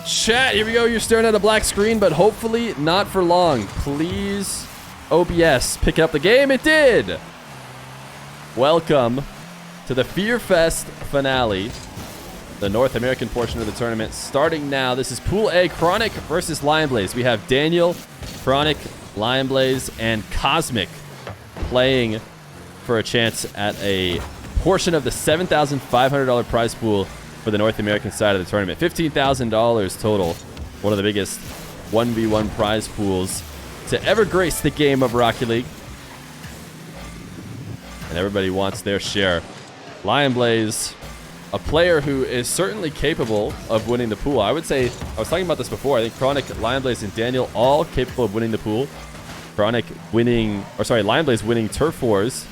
Chat, here we go. You're staring at a black screen, but hopefully not for long. Please, OBS, pick up the game. It did. Welcome to the Fear Fest finale, the North American portion of the tournament. Starting now, this is Pool A, Chronic versus LionBlaze. We have Daniel, Chronic, LionBlaze, and Cosmic playing for a chance at a portion of the $7,500 prize pool for the North American side of the tournament. $15,000 total. One of the biggest 1v1 prize pools to ever grace the game of Rocket League. And everybody wants their share. LionBlaze, a player who is certainly capable of winning the pool. I would say, I was talking about this before, I think Chronic, LionBlaze, and Daniel all capable of winning the pool. Chronic winning, or sorry, LionBlaze winning Turf Wars,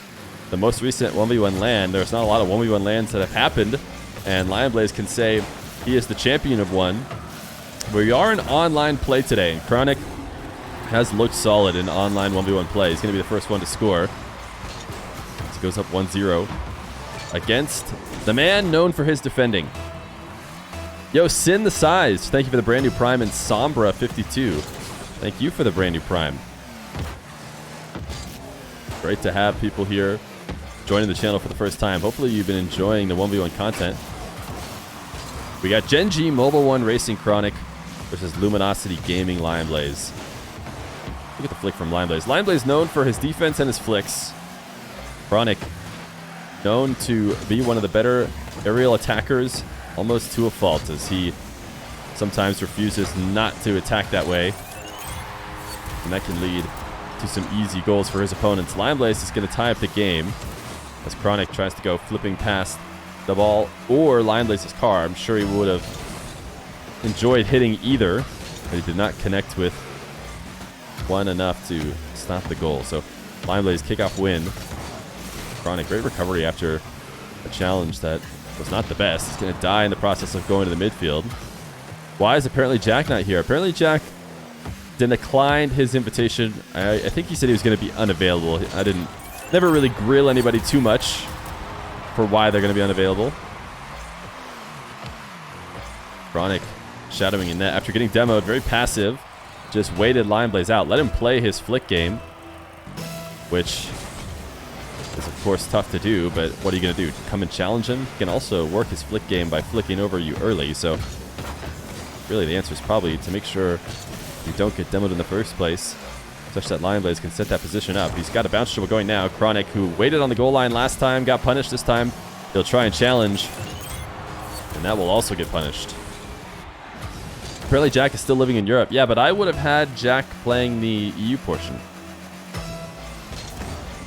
the most recent 1v1 LAN. There's not a lot of 1v1 LANs that have happened, and LionBlaze can say he is the champion of one. We are in online play today, and Chronic has looked solid in online 1v1 play. He's going to be the first one to score. He goes up 1-0 against the man known for his defending. Yo, Sin the Size, thank you for the brand new Prime, and Sombra 52. Thank you for the brand new Prime. Great to have people here joining the channel for the first time. Hopefully you've been enjoying the 1v1 content. We got Gen G Mobile 1 Racing Chronic versus Luminosity Gaming LionBlaze. Look at the flick from LionBlaze. LionBlaze known for his defense and his flicks. Chronic known to be one of the better aerial attackers, almost to a fault, as he sometimes refuses not to attack that way. And that can lead to some easy goals for his opponents. LionBlaze is going to tie up the game as Chronic tries to go flipping past the ball or LionBlaze's car. I'm sure he would have enjoyed hitting either, but he did not connect with one enough to stop the goal. So LionBlaze kickoff win. Chronic, great recovery after a challenge that was not the best. He's going to die in the process of going to the midfield. Why is apparently Jack not here? Apparently Jack declined his invitation. I think he said he was going to be unavailable. I never really grill anybody too much for why they're going to be unavailable. Chronic shadowing in net after getting demoed, very passive. Just waited LionBlaze out. Let him play his flick game, which is of course tough to do, but what are you going to do? Come and challenge him? He can also work his flick game by flicking over you early, so really the answer is probably to make sure you don't get demoed in the first place, such that LionBlaze can set that position up. He's got a bounce dribble going now. Chronic, who waited on the goal line last time, got punished this time. He'll try and challenge, and that will also get punished. Apparently Jack is still living in Europe. Yeah, but I would have had Jack playing the EU portion.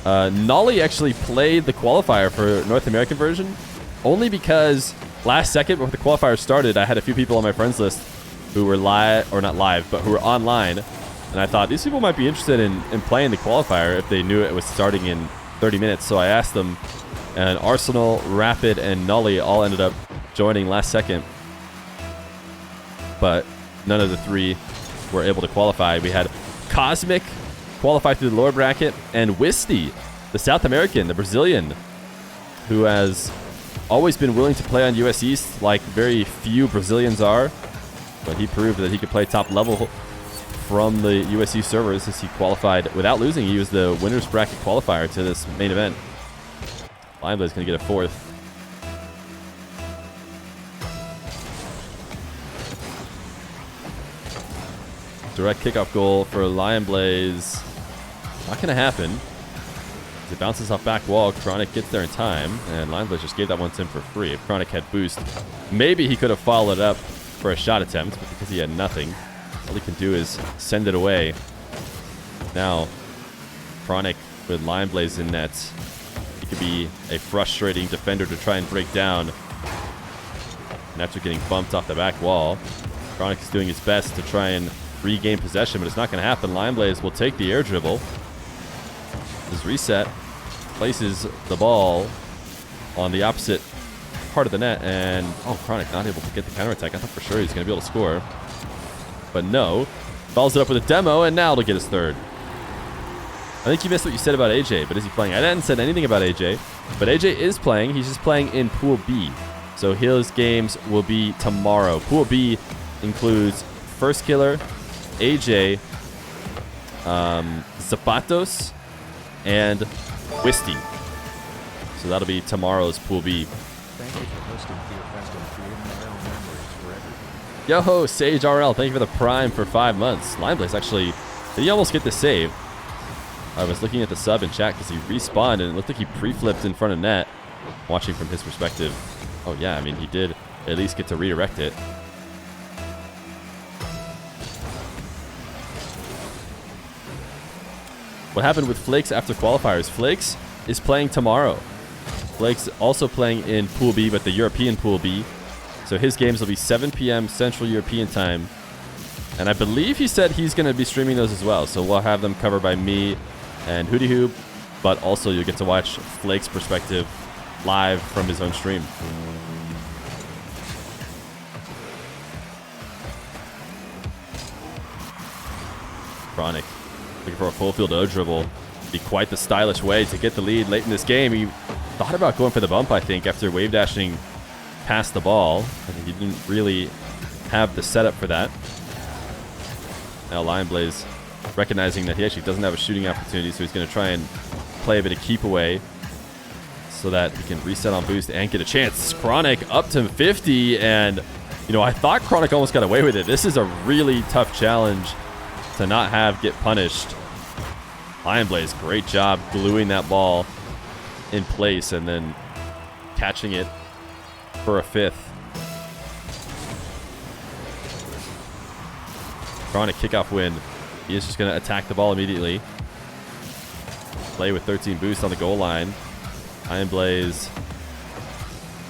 Nolly actually played the qualifier for North American version, only because last second before the qualifier started, I had a few people on my friends list who were live, or not live, but who were online. And I thought these people might be interested in playing the qualifier if they knew it was starting in 30 minutes. So I asked them, and Arsenal, Rapid, and Nolly all ended up joining last second. But none of the three were able to qualify. We had Cosmic qualify through the lower bracket, and Wisty, the South American, the Brazilian, who has always been willing to play on US East like very few Brazilians are. But he proved that he could play top level from the USC servers as he qualified without losing. He was the winner's bracket qualifier to this main event. LionBlaze is going to get a fourth. Direct kickoff goal for LionBlaze. Not going to happen. As it bounces off back wall, Chronic gets there in time, and LionBlaze just gave that one to him for free. If Chronic had boost, maybe he could have followed up for a shot attempt, but because he had nothing, all he can do is send it away. Now, Chronic with LionBlaze in net. He could be a frustrating defender to try and break down. And after getting bumped off the back wall, Chronic is doing his best to try and regain possession, but it's not going to happen. LionBlaze will take the air dribble. His reset places the ball on the opposite part of the net, and Chronic not able to get the counterattack. I thought for sure he was going to be able to score, but no. Follows it up with a demo, and now to get his third. I think you missed what you said about AJ, but is he playing? I didn't said anything about AJ, but AJ is playing. He's just playing in Pool B. So his games will be tomorrow. Pool B includes First Killer, AJ, Zapatos, and Wisty. So that'll be tomorrow's Pool B. Thank you for hosting Feer Fest and creating memories for everyone. Yo-ho, Sage RL, thank you for the Prime for 5 months. LionBlaze actually, did he almost get the save? I was looking at the sub in chat because he respawned and it looked like he pre-flipped in front of net. Watching from his perspective. Oh yeah, I mean, he did at least get to redirect it. What happened with Flakes after qualifiers? Flakes is playing tomorrow. Flakes also playing in Pool B, but the European Pool B. So his games will be 7 p.m. Central European time. And I believe he said he's going to be streaming those as well. So we'll have them covered by me and Hootie Hoop. But also you'll get to watch Flake's perspective live from his own stream. Chronic looking for a full field O dribble. Be quite the stylish way to get the lead late in this game. He thought about going for the bump, I think, after wave dashing past the ball. I think he didn't really have the setup for that. Now LionBlaze recognizing that he actually doesn't have a shooting opportunity, so he's going to try and play a bit of keep away so that he can reset on boost and get a chance. Chronic up to 50, and you know, I thought Chronic almost got away with it. This is a really tough challenge to not have get punished. LionBlaze, great job gluing that ball in place and then catching it for a 5th. Chronic kickoff win. He is just going to attack the ball immediately. Play with 13 boost on the goal line. LionBlaze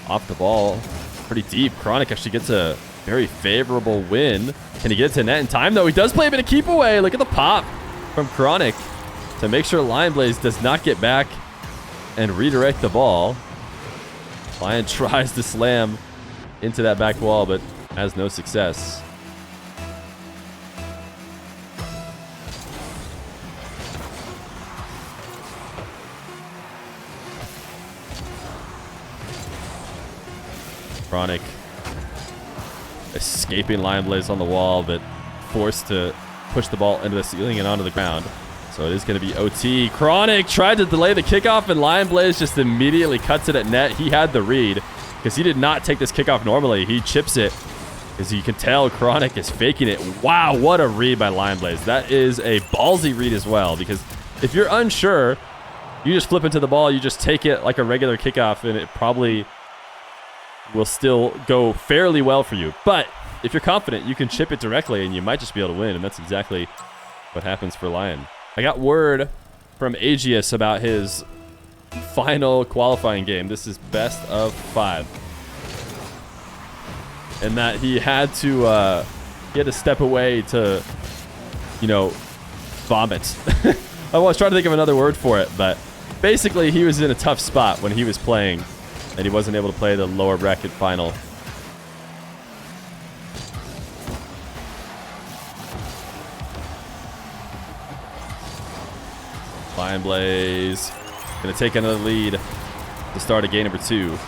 off the ball pretty deep. Chronic actually gets a very favorable win. Can he get to net in time, though? He does play a bit of keep away. Look at the pop from Chronic to make sure LionBlaze does not get back and redirect the ball. Lion tries to slam into that back wall, but has no success. Chronic escaping LionBlaze on the wall, but forced to push the ball into the ceiling and onto the ground. So it is going to be OT. Chronic tried to delay the kickoff, and LionBlaze just immediately cuts it at net. He had the read because he did not take this kickoff normally. He chips it. As you can tell, Chronic is faking it. Wow, what a read by LionBlaze. That is a ballsy read as well, because if you're unsure, you just flip into the ball, you just take it like a regular kickoff, and it probably will still go fairly well for you. But if you're confident, you can chip it directly, and you might just be able to win, and that's exactly what happens for Lion. I got word from Aegeus about his final qualifying game. This is best of 5. And that he had to step away to, you know, vomit. I was trying to think of another word for it, but basically he was in a tough spot when he was playing, and he wasn't able to play the lower bracket final. LionBlaze gonna take another lead to start a game number 2.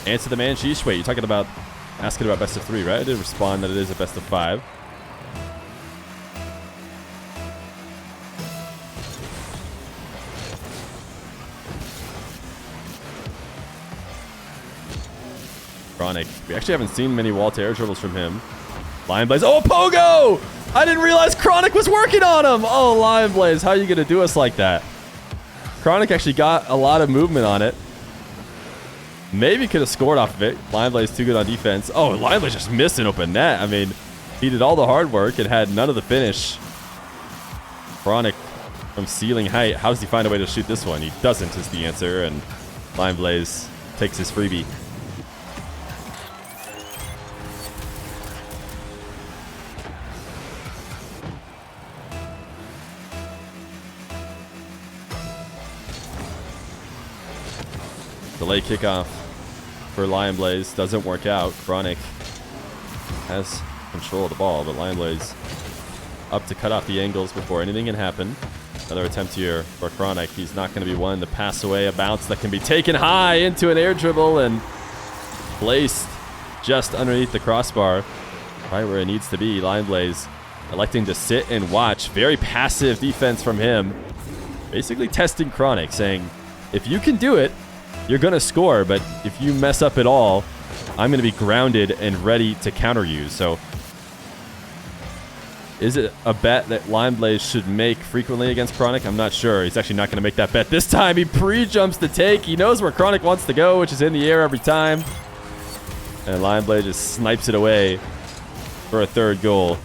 Answer the man, Sheesh. Wait, you're asking about best of 3, right? I did respond that it is a best of 5. Chronic. We actually haven't seen many wall to air dribbles from him. LionBlaze. Oh, Pogo! I didn't realize Chronic was working on him. Oh, LionBlaze, how are you going to do us like that? Chronic actually got a lot of movement on it. Maybe could have scored off of it. LionBlaze too good on defense. Oh, LionBlaze just missed an open net. I mean, he did all the hard work and had none of the finish. Chronic from ceiling height. How does he find a way to shoot this one? He doesn't is the answer, and LionBlaze takes his freebie. Delay kickoff for LionBlaze doesn't work out. Chronic has control of the ball, but LionBlaze up to cut off the angles before anything can happen. Another attempt here for Chronic. He's not going to be one to pass away a bounce that can be taken high into an air dribble and placed just underneath the crossbar. right where it needs to be. LionBlaze electing to sit and watch. Very passive defense from him. Basically testing Chronic, saying, if you can do it, you're going to score. But if you mess up at all, I'm going to be grounded and ready to counter you. So is it a bet that LionBlaze should make frequently against Chronic? I'm not sure. He's actually not going to make that bet this time. He pre-jumps the take. He knows where Chronic wants to go, which is in the air every time. And LionBlaze just snipes it away for a third goal.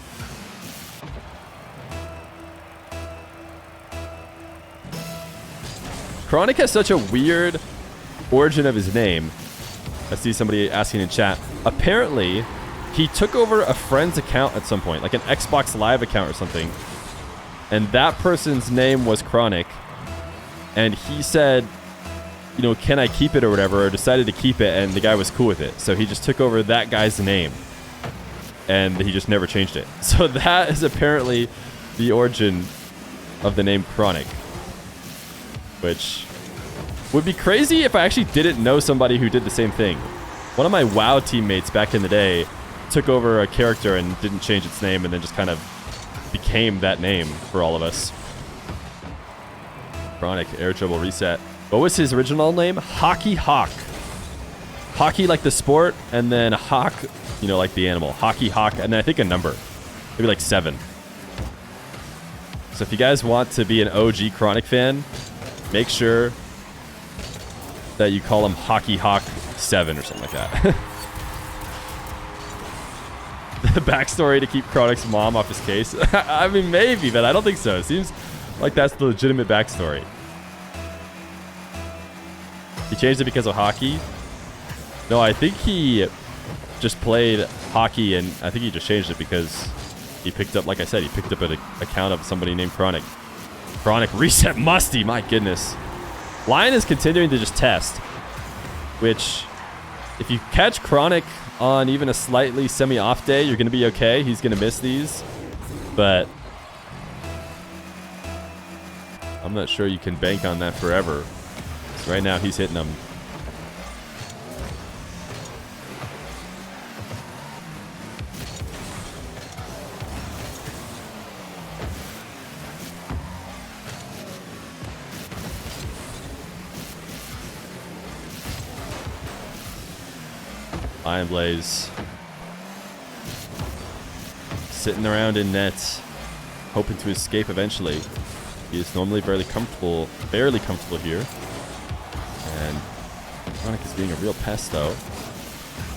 Chronic has such a weird origin of his name. I see somebody asking in chat. Apparently, he took over a friend's account at some point, like an Xbox Live account or something. And that person's name was Chronic. And he said, you know, can I keep it or whatever, or decided to keep it, and the guy was cool with it. So he just took over that guy's name. And he just never changed it. So that is apparently the origin of the name Chronic. Which would be crazy if I actually didn't know somebody who did the same thing. One of my WoW teammates back in the day took over a character and didn't change its name, and then just kind of became that name for all of us. Chronic, air dribble reset. What was his original name? Hockey Hawk. Hockey like the sport, and then Hawk, you know, like the animal. Hockey Hawk, and then I think a number. Maybe like 7. So if you guys want to be an OG Chronic fan, make sure that you call him Hockey Hawk 7 or something like that. The backstory to keep Chronic's mom off his case. I mean, maybe, but I don't think so. It seems like that's the legitimate backstory. He changed it because of hockey? No, I think he just played hockey, and I think he just changed it because he picked up, like I said, he picked up an account of somebody named Chronic. Chronic reset musty, my goodness. Lion is continuing to just test, which if you catch Chronic on even a slightly semi-off day, you're going to be okay. He's going to miss these, but I'm not sure you can bank on that forever. So right now he's hitting them. LionBlaze sitting around in net, hoping to escape eventually. He is normally barely comfortable here. And Chronic is being a real pest, though.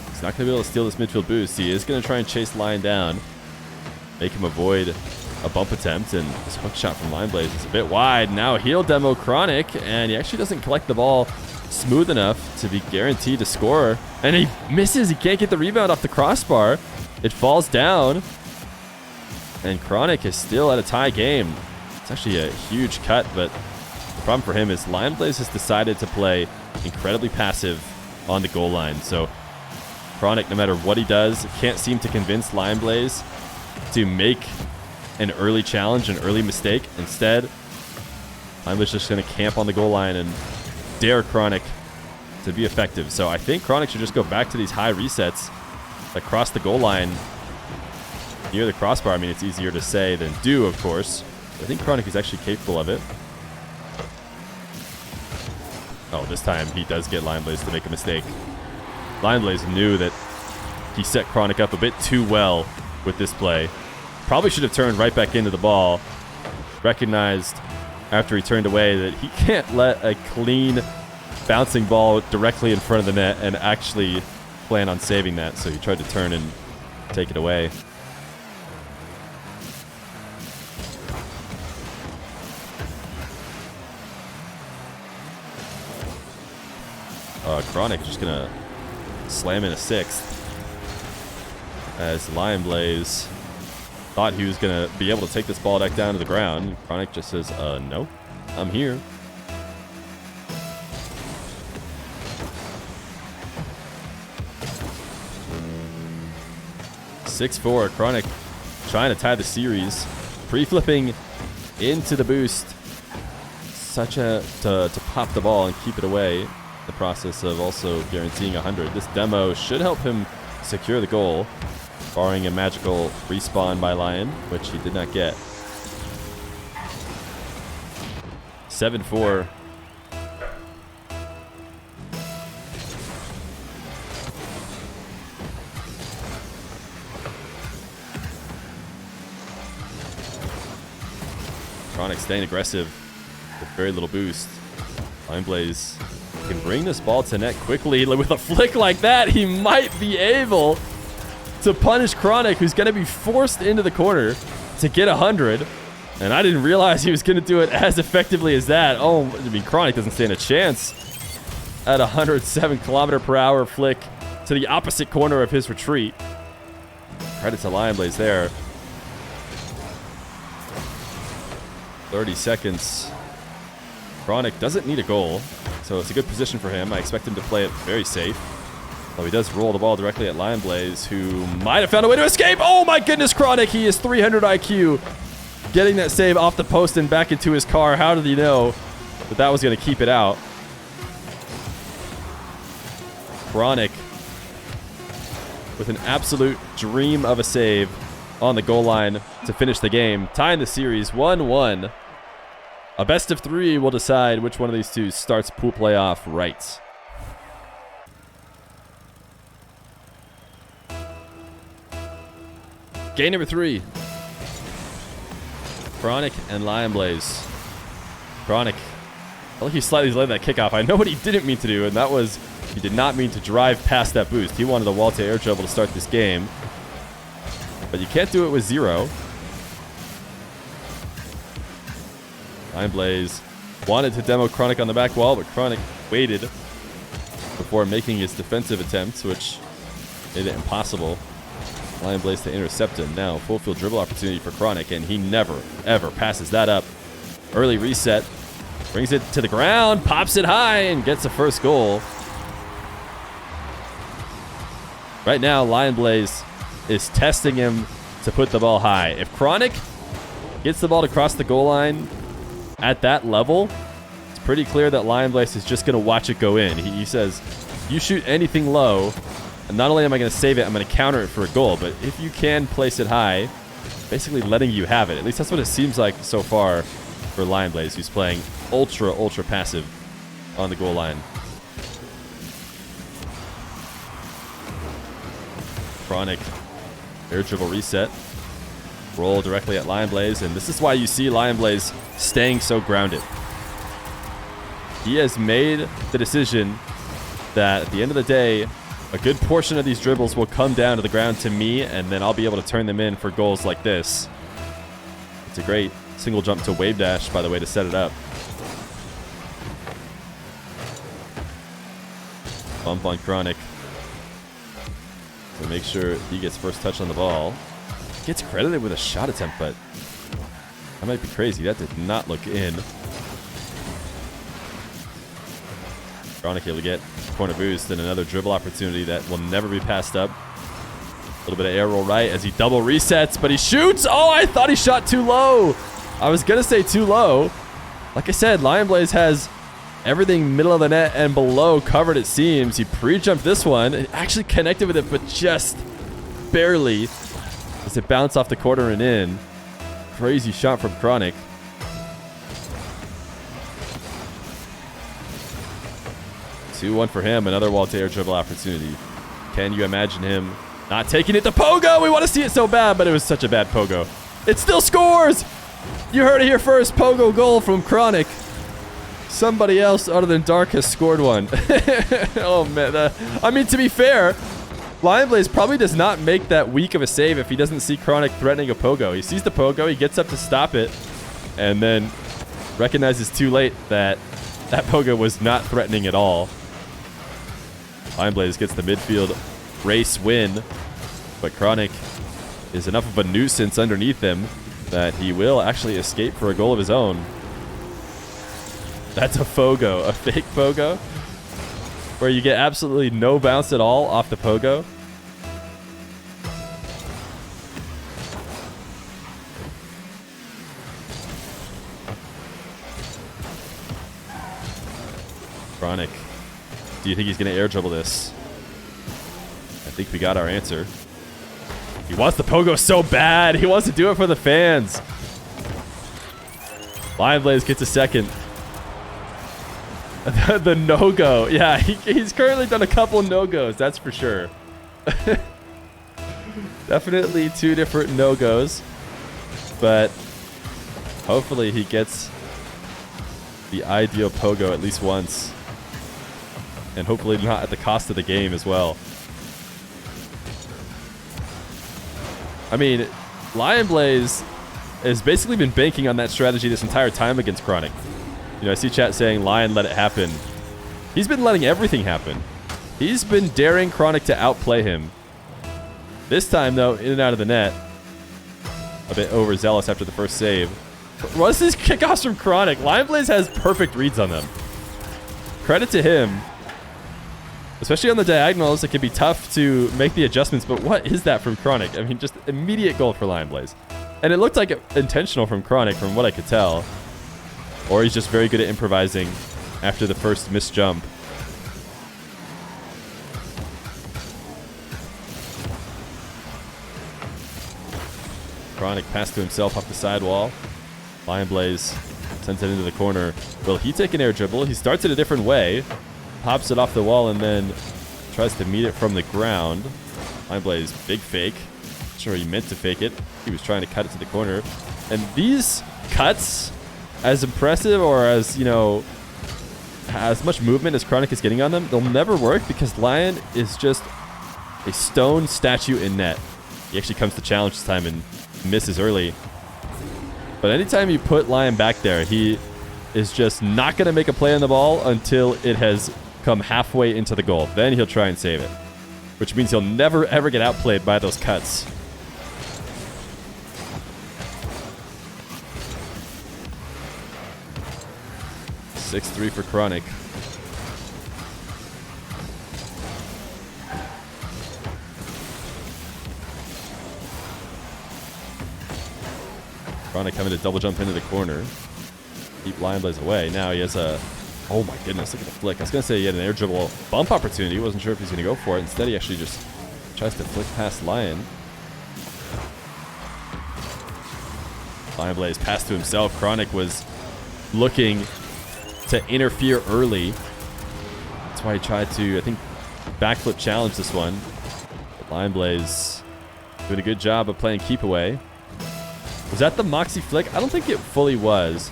He's not going to be able to steal this midfield boost. He is going to try and chase Lion down, make him avoid a bump attempt, and this hook shot from LionBlaze is a bit wide. Now he'll demo Chronic, and he actually doesn't collect the ball smooth enough to be guaranteed to score. And he misses. He can't get the rebound off the crossbar. It falls down. And Chronic is still at a tie game. It's actually a huge cut, but the problem for him is LionBlaze has decided to play incredibly passive on the goal line. So Chronic, no matter what he does, can't seem to convince LionBlaze to make an early challenge, an early mistake. Instead, LionBlaze just going to camp on the goal line and dare Chronic to be effective. So I think Chronic should just go back to these high resets across the goal line near the crossbar. I mean, it's easier to say than do, of course. I think Chronic is actually capable of it. Oh, this time he does get LionBlaze to make a mistake. LionBlaze knew that he set Chronic up a bit too well with this play. Probably should have turned right back into the ball. Recognized after he turned away that he can't let a clean bouncing ball directly in front of the net and actually plan on saving that. So he tried to turn and take it away. Chronic just gonna slam in a 6th as LionBlaze thought he was gonna be able to take this ball back down to the ground. Chronic just says, no, I'm here. (6-4). Chronic trying to tie the series, pre-flipping into the boost. Such a to pop the ball and keep it away. The process of also guaranteeing 100. This demo should help him secure the goal. barring a magical respawn by Lion, which he did not get. 7-4. Chronic staying aggressive with very little boost. LionBlaze can bring this ball to net quickly. With a flick like that, he might be able to punish Chronic, who's going to be forced into the corner to get 100. And I didn't realize he was going to do it as effectively as that. Oh, I mean, Chronic doesn't stand a chance at a 107km/h flick to the opposite corner of his retreat. Credit to LionBlaze there. 30 seconds. Chronic doesn't need a goal, so it's a good position for him. I expect him to play it very safe. Though he does roll the ball directly at LionBlaze, who might have found a way to escape. Oh my goodness, Chronic! He is 300 IQ. Getting that save off the post and back into his car. How did he know that that was going to keep it out? Chronic with an absolute dream of a save on the goal line to finish the game. Tying the series 1-1. A best of 3 will decide which one of these two starts pool playoff right. Game number 3. Chronic and LionBlaze. Chronic, I feel like he slightly delayed that kickoff. I know what he didn't mean to do, and that was he did not mean to drive past that boost. He wanted the wall to air dribble to start this game. But you can't do it with 0. LionBlaze wanted to demo Chronic on the back wall, but Chronic waited before making his defensive attempts, which made it impossible. LionBlaze to intercept him. Now, full field dribble opportunity for Chronic, and he never, ever passes that up. Early reset. Brings it to the ground, pops it high, and gets the first goal. Right now, LionBlaze is testing him to put the ball high. If Chronic gets the ball to cross the goal line at that level, it's pretty clear that LionBlaze is just going to watch it go in. He says, you shoot anything low, and not only am I going to save it, I'm going to counter it for a goal. But if you can place it high, basically letting you have it. At least that's what it seems like so far for LionBlaze, who's playing ultra, ultra passive on the goal line. Chronic, air dribble reset. Roll directly at LionBlaze, and this is why you see LionBlaze staying so grounded. He has made the decision that at the end of the day, a good portion of these dribbles will come down to the ground to me, and then I'll be able to turn them in for goals like this. It's a great single jump to wave dash, by the way, to set it up. Bump on Chronic to make sure he gets first touch on the ball. Gets credited with a shot attempt, but that might be crazy. That did not look in. Chronic able to get corner boost and another dribble opportunity that will never be passed up. A little bit of air roll right as he double resets, but he shoots. Oh, I thought he shot too low. I was going to say too low. Like I said, LionBlaze has everything middle of the net and below covered, it seems. He pre-jumped this one. It actually connected with it, but just barely as it bounced off the corner and in. Crazy shot from Chronic. Two-1 for him. Another wall to air dribble opportunity. Can you imagine him not taking it to Pogo? We want to see it so bad, but it was such a bad Pogo. It still scores! You heard it here first. Pogo goal from Chronic. Somebody else other than Dark has scored one. Oh, man. I mean, to be fair, LionBlaze probably does not make that weak of a save if he doesn't see Chronic threatening a Pogo. He sees the Pogo, he gets up to stop it, and then recognizes too late that that Pogo was not threatening at all. LionBlaze gets the midfield race win, but Chronic is enough of a nuisance underneath him that he will actually escape for a goal of his own. That's a Fogo, a fake Pogo, where you get absolutely no bounce at all off the Pogo. Chronic. Do you think he's going to air dribble this? I think we got our answer. He wants the pogo so bad. He wants to do it for the fans. LionBlaze gets a second. The no-go. Yeah, he's currently done a couple no-goes, that's for sure. Definitely 2 different no-goes. But hopefully he gets the ideal pogo at least once. And hopefully not at the cost of the game as well. I mean, LionBlaze has basically been banking on that strategy this entire time against Chronic. You know, I see chat saying, Lion, let it happen. He's been letting everything happen. He's been daring Chronic to outplay him. This time, though, in and out of the net. A bit overzealous after the first save. What's these kickoffs from Chronic? LionBlaze has perfect reads on them. Credit to him. Especially on the diagonals, it can be tough to make the adjustments, but what is that from Chronic? I mean, just immediate goal for LionBlaze. And it looked like intentional from Chronic, from what I could tell. Or he's just very good at improvising after the first missed jump. Chronic passed to himself off the sidewall. LionBlaze sends it into the corner. Will he take an air dribble? He starts it a different way. Pops it off the wall and then tries to meet it from the ground. LionBlaze, big fake. Not sure he meant to fake it. He was trying to cut it to the corner. And these cuts, as impressive or as, you know, as much movement as Chronic is getting on them, they'll never work because Lion is just a stone statue in net. He actually comes to challenge this time and misses early. But anytime you put Lion back there, he is just not going to make a play on the ball until it has come halfway into the goal. Then he'll try and save it, which means he'll never, ever get outplayed by those cuts. (6-3) for Chronic. Chronic coming to double jump into the corner. Keep LionBlaze away. Now he has a... Oh my goodness, look at the flick. I was going to say he had an air dribble bump opportunity. Wasn't sure if he's going to go for it. Instead, he actually just tries to flick past Lion. LionBlaze passed to himself. Chronic was looking to interfere early. That's why he tried to, I think, backflip challenge this one. But LionBlaze doing a good job of playing keep away. Was that the Moxie flick? I don't think it fully was.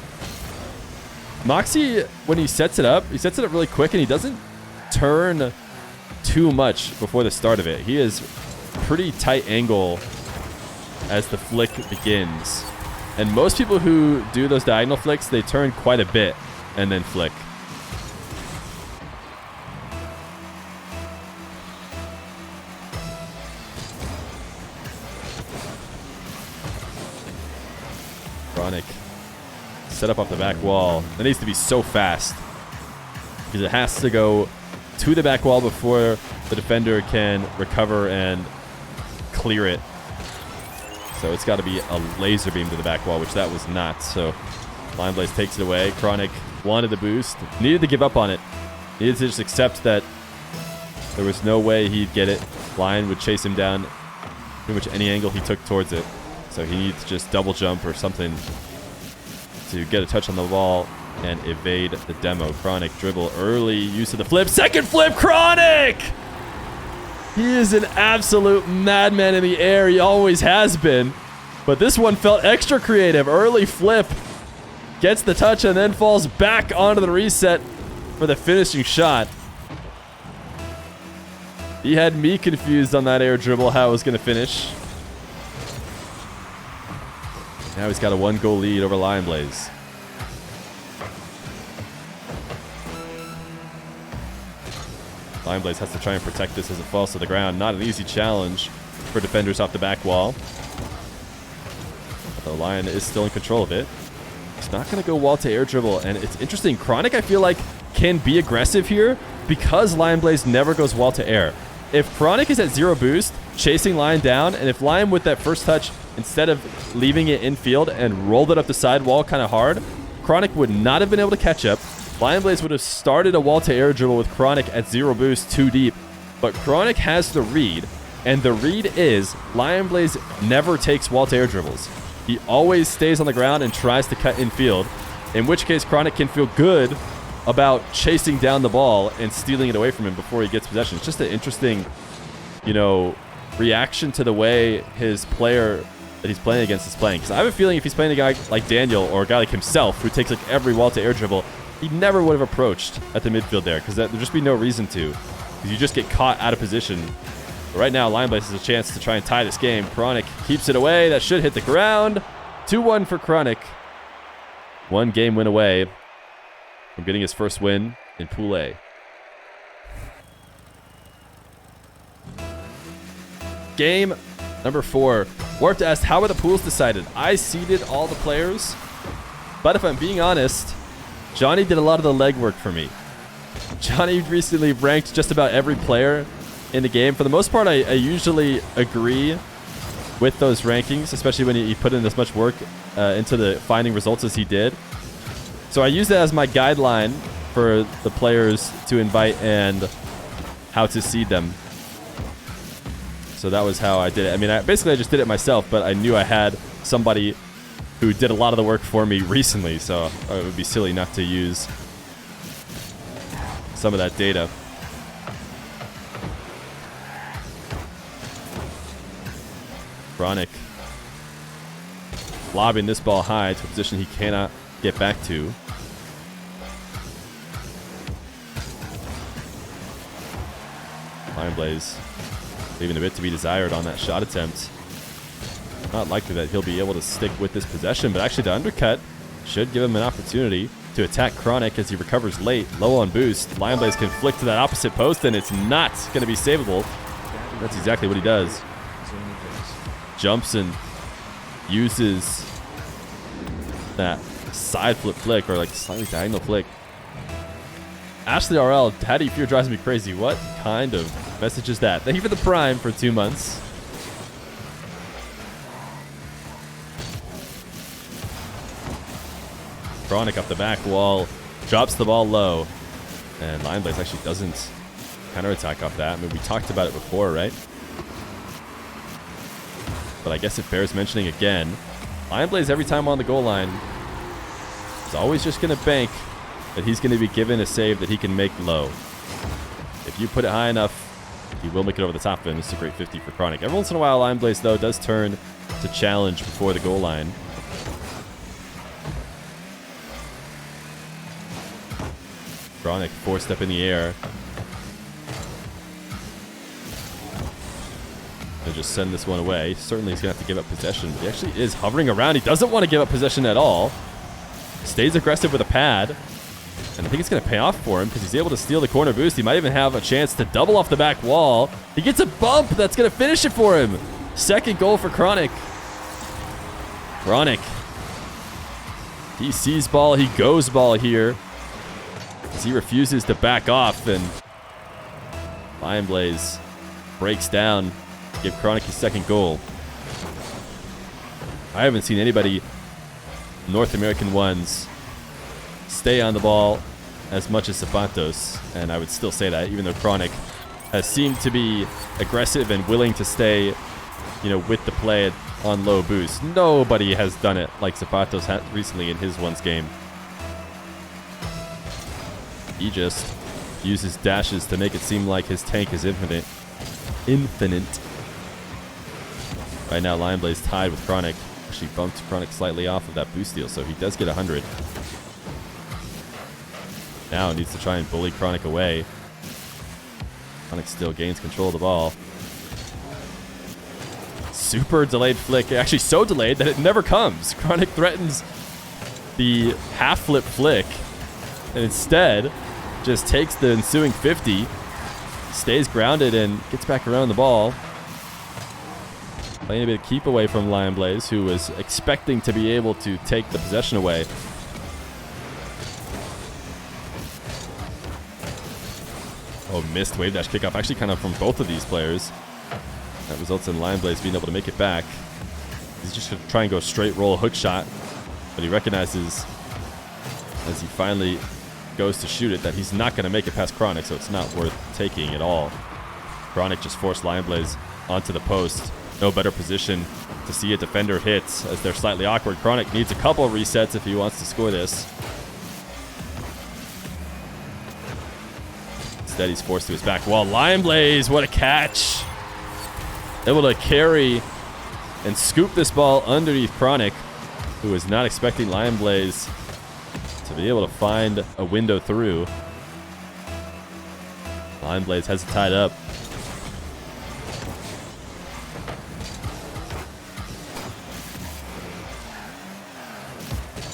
Moxie, when he sets it up really quick and he doesn't turn too much before the start of it. He is pretty tight angle as the flick begins. And most people who do those diagonal flicks, they turn quite a bit and then flick. Chronic set up off the back wall. That needs to be so fast because it has to go to the back wall before the defender can recover and clear it. So it's got to be a laser beam to the back wall, which that was not. So LionBlaze takes it away. Chronic wanted the boost, needed to give up on it. Needed to just accept that there was no way he'd get it. Lion would chase him down pretty much any angle he took towards it. So he needs to just double jump or something to get a touch on the ball and evade the demo. Chronic dribble early, use of the flip. Second flip, Chronic! He is an absolute madman in the air. He always has been. But this one felt extra creative. Early flip. Gets the touch and then falls back onto the reset for the finishing shot. He had me confused on that air dribble how it was going to finish. Now he's got a 1-goal lead over LionBlaze. LionBlaze has to try and protect this as it falls to the ground. Not an easy challenge for defenders off the back wall. Although Lion is still in control of it. He's not going to go wall to air dribble. And it's interesting. Chronic, I feel like, can be aggressive here because LionBlaze never goes wall to air. If Chronic is at 0 boost, chasing Lion down, and if Lion with that first touch, instead of leaving it in field and rolled it up the side wall kind of hard, Chronic would not have been able to catch up. LionBlaze would have started a wall to air dribble with Chronic at 0 boost too deep. But Chronic has the read. And the read is LionBlaze never takes wall to air dribbles. He always stays on the ground and tries to cut in field, in which case Chronic can feel good about chasing down the ball and stealing it away from him before he gets possession. It's just an interesting, you know, reaction to the way his player that he's playing against is playing. Because I have a feeling if he's playing a guy like Daniel or a guy like himself who takes like every wall to air dribble, he never would have approached at the midfield there because there'd just be no reason to. Because you just get caught out of position. But right now, LionBlaze has a chance to try and tie this game. Chronic keeps it away. That should hit the ground. 2-1 for Chronic. 1 game win away from getting his first win in Pool A. Game number 4. Warped asked, how are the pools decided? I seeded all the players, but if I'm being honest, Johnny did a lot of the legwork for me. Johnny recently ranked just about every player in the game. For the most part, I usually agree with those rankings, especially when he put in as much work into the finding results as he did. So I use that as my guideline for the players to invite and how to seed them. So that was how I did it. I mean, basically I just did it myself, but I knew I had somebody who did a lot of the work for me recently, so it would be silly not to use some of that data. Chronic lobbing this ball high to a position he cannot get back to. LionBlaze leaving a bit to be desired on that shot attempt. Not likely that he'll be able to stick with this possession, but actually the undercut should give him an opportunity to attack Chronic as he recovers late, low on boost. LionBlaze can flick to that opposite post, and it's not going to be savable. That's exactly what he does. Jumps and uses that side flip flick, or like slightly diagonal flick. Ashley RL, Daddy Fear drives me crazy. What kind of message is that? Thank you for the Prime for 2 months. Chronic up the back wall, drops the ball low, and LionBlaze actually doesn't counterattack off that. I mean, we talked about it before, right? But I guess it bears mentioning again. LionBlaze, every time on the goal line, is always just going to bank that he's going to be given a save that he can make low. If you put it high enough, he will make it over the top, and it's a great 50 for Chronic. Every once in a while, LionBlaze, though, does turn to challenge before the goal line. Chronic, 4-step in the air. He'll just send this one away. Certainly he's going to have to give up possession, but he actually is hovering around. He doesn't want to give up possession at all. Stays aggressive with a pad. And I think it's going to pay off for him because he's able to steal the corner boost. He might even have a chance to double off the back wall. He gets a bump that's going to finish it for him. Second goal for Chronic. Chronic. He sees ball. He goes ball here. As he refuses to back off, and LionBlaze breaks down to give Chronic his second goal. I haven't seen anybody, North American ones, stay on the ball as much as Zapatos, and I would still say that, even though Chronic has seemed to be aggressive and willing to stay, you know, with the play on low boost. Nobody has done it like Zapatos had recently in his ones game. He just uses dashes to make it seem like his tank is infinite. Right now, LionBlaze tied with Chronic. Actually bumped Chronic slightly off of that boost steal, so he does get 100. Now needs to try and bully Chronic away. Chronic still gains control of the ball. Super delayed flick. Actually so delayed that it never comes. Chronic threatens the half flip flick, and instead just takes the ensuing 50, stays grounded, and gets back around the ball. Playing a bit of keep away from LionBlaze, who was expecting to be able to take the possession away. Oh, missed wave dash kickoff, actually kind of from both of these players. That results in LionBlaze being able to make it back. He's just going to try and go straight roll hook shot, but he recognizes as he finally goes to shoot it that he's not going to make it past Chronic, so it's not worth taking at all. Chronic just forced LionBlaze onto the post. No better position to see a defender hit as they're slightly awkward. Chronic needs a couple of resets if he wants to score this. Instead, he's forced to his back wall. LionBlaze, what a catch. Able to carry and scoop this ball underneath Chronic, who was not expecting LionBlaze to be able to find a window through. LionBlaze has it tied up.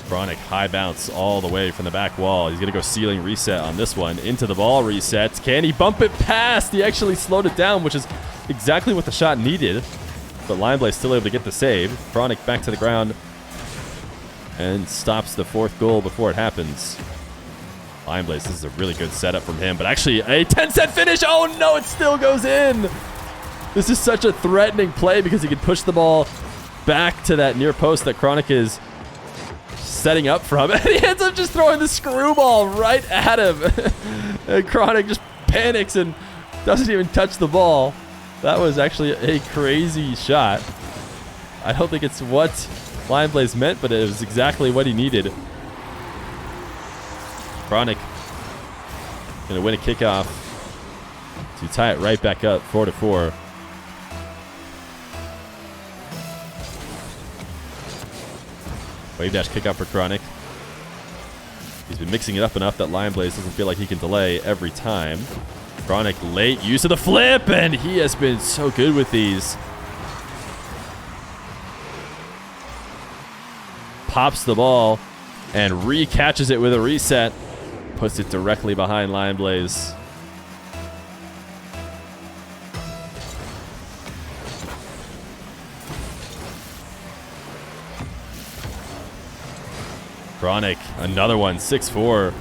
Chronic high bounce all the way from the back wall. He's going to go ceiling reset on this one. Into the ball resets. Can he bump it past? He actually slowed it down, which is exactly what the shot needed. But LionBlaze still able to get the save. Chronic back to the ground and stops the fourth goal before it happens. LionBlaze, this is a really good setup from him, but actually a 10-set finish. Oh no, it still goes in. This is such a threatening play because he can push the ball back to that near post that Chronic is setting up from, and he ends up just throwing the screwball right at him. And Chronic just panics and doesn't even touch the ball. That was actually a crazy shot. I don't think it's what LionBlaze meant, but it was exactly what he needed. Chronic gonna win a kickoff to tie it right back up, 4-4. Wave dash kickoff for Chronic. He's been mixing it up enough that LionBlaze doesn't feel like he can delay every time. Chronic late use of the flip, and he has been so good with these. Pops the ball and re-catches it with a reset. Puts it directly behind LionBlaze. Chronic, another one, 6-4.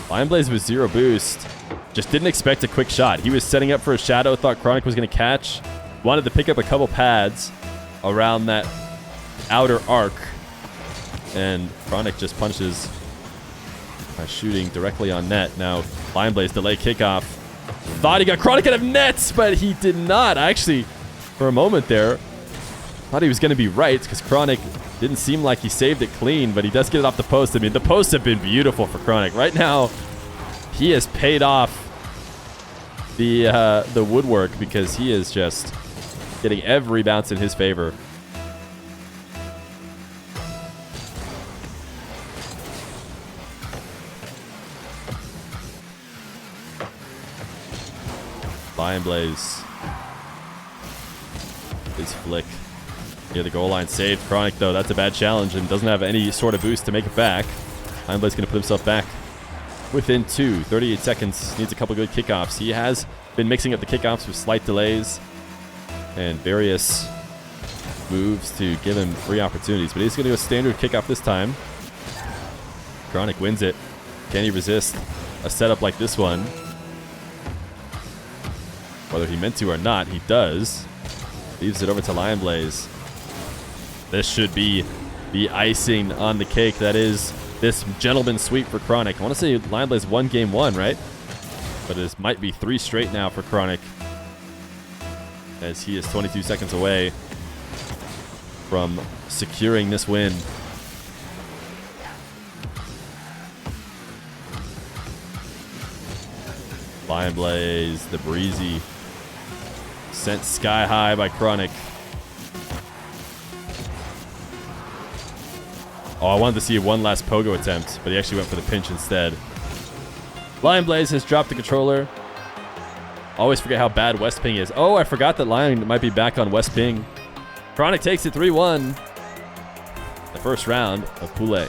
LionBlaze with 0 boost. Just didn't expect a quick shot. He was setting up for a shadow, thought Chronic was going to catch. Wanted to pick up a couple pads around that outer arc. And Chronic just punches by shooting directly on net. Now, LionBlaze delay kickoff. Thought he got Chronic out of nets, but he did not. Actually, for a moment there, thought he was going to be right because Chronic didn't seem like he saved it clean, but he does get it off the post. I mean, the posts have been beautiful for Chronic. Right now, he has paid off the woodwork because he is just getting every bounce in his favor. LionBlaze. His flick near the goal line saved. Chronic, though, that's a bad challenge and doesn't have any sort of boost to make it back. LionBlaze going to put himself back within 2. 38 seconds. Needs a couple good kickoffs. He has been mixing up the kickoffs with slight delays and various moves to give him free opportunities. But he's going to go standard kickoff this time. Chronic wins it. Can he resist a setup like this one? Whether he meant to or not, he does. Leaves it over to LionBlaze. This should be the icing on the cake. That is this gentleman sweep for Chronic. I want to say LionBlaze won game 1, right? But it might be 3 straight now for Chronic, as he is 22 seconds away from securing this win. LionBlaze, the breezy, sent sky high by Chronic. Oh, I wanted to see one last pogo attempt, but he actually went for the pinch instead. LionBlaze has dropped the controller. Always forget how bad West Ping is. Oh, I forgot that Lion might be back on West Ping. Chronic takes it 3-1. The first round of Poulet.